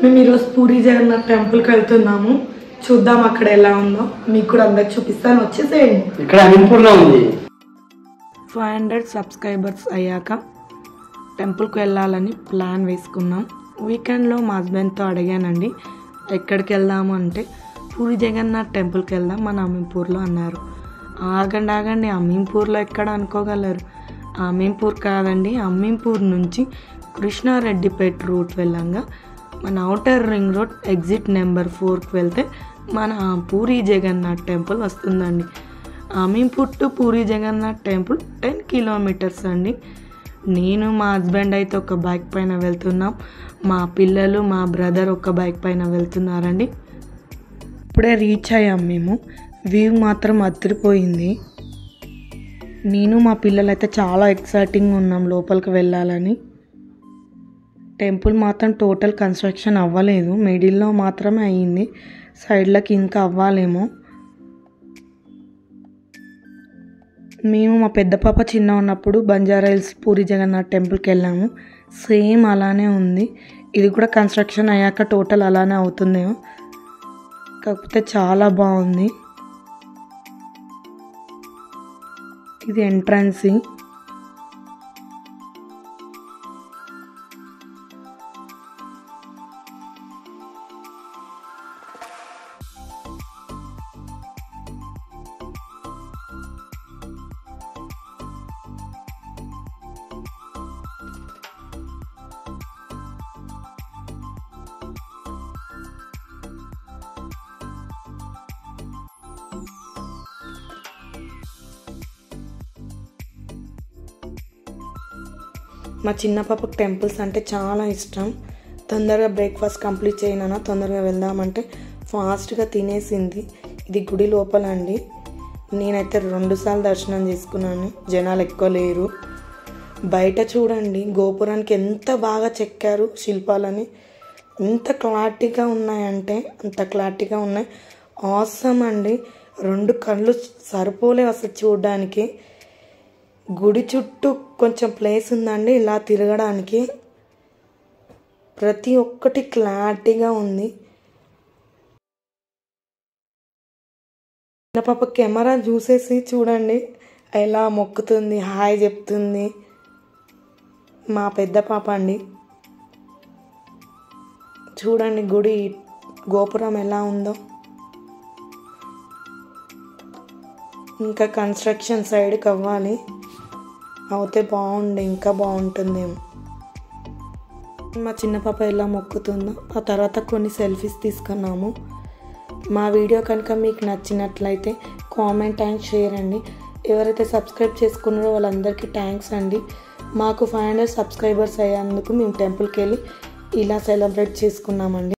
మేము ఈరోజు పూరి జగన్నాథ్ టెంపుల్కి వెళ్తున్నాము. చూద్దాం అక్కడ ఎలా ఉందో, మీకు కూడా అందరికి చూపిస్తాను. వచ్చేసేయండి. ఇక్కడ అమీన్పూర్లో ఉంది. 500 సబ్స్క్రైబర్స్ అయ్యాక టెంపుల్కి వెళ్ళాలని ప్లాన్ వేసుకున్నాం. వీకెండ్లో మా హస్బెండ్తో అడిగానండి ఎక్కడికి వెళ్దాము అంటే పూరి జగన్నాథ్ టెంపుల్కి వెళ్దాం మన అమీన్పూర్లో అన్నారు. ఆగండి అమీన్పూర్లో ఎక్కడ అనుకోగలరు, అమీన్పూర్ కాదండి, అమీన్పూర్ నుంచి కృష్ణారెడ్డిపేట రూట్ వెళ్ళంగా మన outer ring road exit number 4కి వెళ్తే మన పూరి జగన్నాథ్ టెంపుల్ వస్తుందండి. Ameenpur to Puri Jagannath temple 10 kilometres అండి. నేను మా హస్బెండ్ అయితే ఒక బైక్ పైన వెళ్తున్నాం, మా పిల్లలు మా బ్రదర్ ఒక బైక్ పైన వెళ్తున్నారండి. ఇప్పుడే రీచ్ అయ్యాం మేము. వ్యూ మాత్రం అదిరిపోయింది. నేను మా పిల్లలు అయితే చాలా ఎక్సైటింగ్గా ఉన్నాం లోపలికి వెళ్ళాలని. టెంపుల్ మాత్రం టోటల్ కన్స్ట్రక్షన్ అవ్వలేదు, మిడిల్లో మాత్రమే అయ్యింది, సైడ్లకి ఇంకా అవ్వాలేమో. మేము మా పెద్ద పాప చిన్న ఉన్నప్పుడు బంజారా హిల్స్ పూరి జగన్నాథ్ టెంపుల్కి వెళ్ళాము, సేమ్ అలానే ఉంది. ఇది కూడా కన్స్ట్రక్షన్ అయ్యాక టోటల్ అలానే అవుతుందేమో, కాకపోతే చాలా బాగుంది. ఇది ఎంట్రన్స్. మా చిన్న పాపకు టెంపుల్స్ అంటే చాలా ఇష్టం. తొందరగా బ్రేక్ఫాస్ట్ కంప్లీట్ చేయనా, తొందరగా వెళ్దామంటే ఫాస్ట్గా తినేసింది. ఇది గుడి లోపల అండి. నేనైతే 2 సార్లు దర్శనం చేసుకున్నాను, జనాలు ఎక్కువ లేరు. బయట చూడండి గోపురానికి ఎంత బాగా చెక్కారు శిల్పాలని, ఎంత క్లారిటీగా ఉన్నాయంటే అంత క్లారిటీగా ఉన్నాయి. ఆసమ్ అండి, 2 కళ్ళు సరిపోలేవు అసలు చూడడానికి. గుడి చుట్టూ కొంచెం ప్లేస్ ఉందండి ఇలా తిరగడానికి, ప్రతి ఒక్కటి క్లారిటీగా ఉంది. నా పాప కెమెరా చూసేసి చూడండి ఎలా మొక్కుతుంది, హాయ్ చెప్తుంది. మా పెద్ద పాప అండి, చూడండి గుడి గోపురం ఎలా ఉందో. ఇంకా కన్స్ట్రక్షన్ సైడ్కి అవ్వాలి, అవుతే బాగుండే, ఇంకా బాగుంటుందేమో. మా చిన్న పాప ఎలా మొక్కుతుందో ఆ తర్వాత కొన్ని సెల్ఫీస్ తీసుకున్నాము. మా వీడియో కనుక మీకు నచ్చినట్లయితే కామెంట్ అండ్ షేర్ అండి. ఎవరైతే సబ్స్క్రైబ్ చేసుకున్నారో వాళ్ళందరికీ థ్యాంక్స్ అండి. మాకు 500 సబ్స్క్రైబర్స్ అయ్యేందుకు మేము టెంపుల్కి వెళ్ళి ఇలా సెలబ్రేట్ చేసుకున్నామండి.